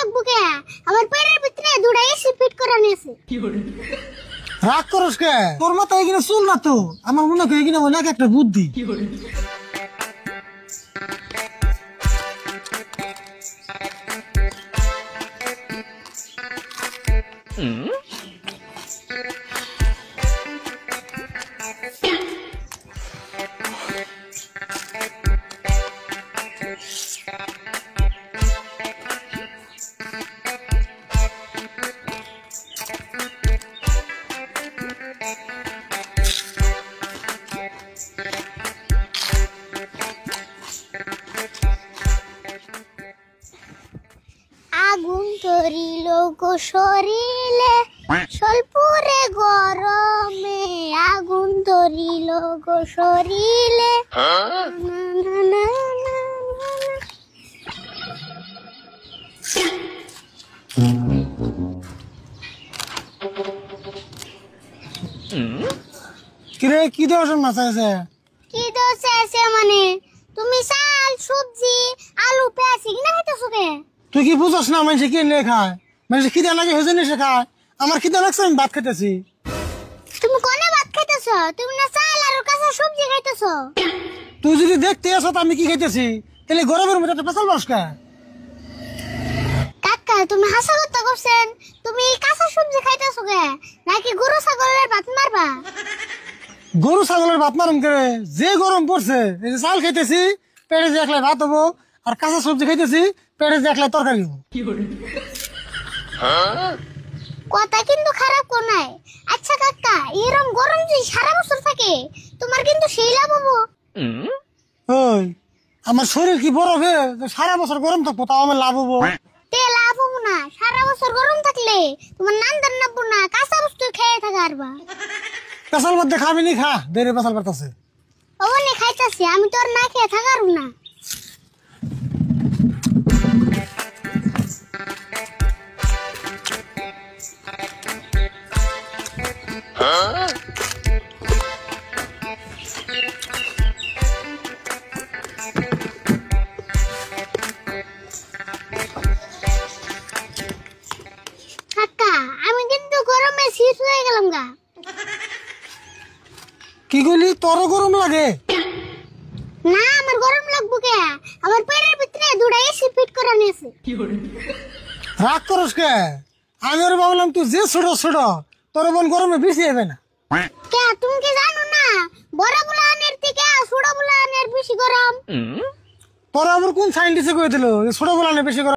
লাগবো কে? আমার পেটের ভিতরে দুটা এসি ফিট করানো আছে। রাগ করস কে? তোর মাথায় এখানে চুল না তো, আমার মনে হয় এখানে অনেক একটা বুদ্ধি। আগুন ধরিল গো শরীরে স্বল্পরে গরমে, আগুন ধরিল গো শরীরে। কিরে কি দেওয়ার মাথা আছে? কি দোষ আছে মানে? তুমি চাল সবজি আলু পেঁয়াজ কিনা খাইতেছো কে? তুই কি বুঝস না মানুষে কি নিয়ে খায়? মানুষে খিদে লাগে হেজে নিয়ে খায়। আমার খিদে লাগছে, আমি ভাত খেতেছি। তুমি কোনে ভাত খাইতেছো? তুমি না চাল আর কাঁচা সবজি খাইতেছো? তুই যদি দেখতে আসো আমি কি খাইতেছি, তাহলে গরমের মধ্যে একটা পেশাল বসকা। কাকা তুমি হাসা কথা করছেন? তুমি কাঁচা সবজি খাইতেছো কে? নাকি গরু ছাগলের ভাত মারবা? গরু ছাগলের ভাত মারুম করে, যে গরম পড়ছে, এই যে চাল খাইতেছি পেটে যে একলাই ভাত হবো, আর কাঁচা সবজি খাইতেছি পেটে যে একলাই তরকারি হবো। কথা কিন্তু খারাপ কো নাই। আচ্ছা কাকা, এরকম গরম যদি সারা বছর থাকে তোমার কিন্তু সেই লাভ হবো। ওই আমার শরীর কি বরফে সারা বছর গরম থাকবো, তাও আমার লাভ হবো? তে লাভ হবো না। সারা বছর গরম থাকলে তোমার নান্দার নাববো না, কাঁচা বস্তু খেয়ে থাকা আরবা। পেশাল মধ্যে খাবি নি, খা, দেরে পেশাল পারতাছে। ওনে খাইতাছি, আমি তোর না খেয়ে থাকার না। কাকা আমি কিন্তু গরমে শীত হয়ে গেলাম গা। কি কইলি? তোরও গরম লাগে? না আমার গরম লাগবো কে? আমার পেটের ভিতরে দুটা এসি ফিট করানো আছে। রাগ করস কে? আমি ওর ভাবলাম তুই যে ছোট ছোট, তোর বোন গরমে বেশি হবে না। কে তুমি কি জানো না বড় বুলানের থেকে ছোট বুলানের বেশি গরম? তোর আবার কোন সাইন্টিস্টে কয়ে দিল ছোট বলানে বেশি গরম?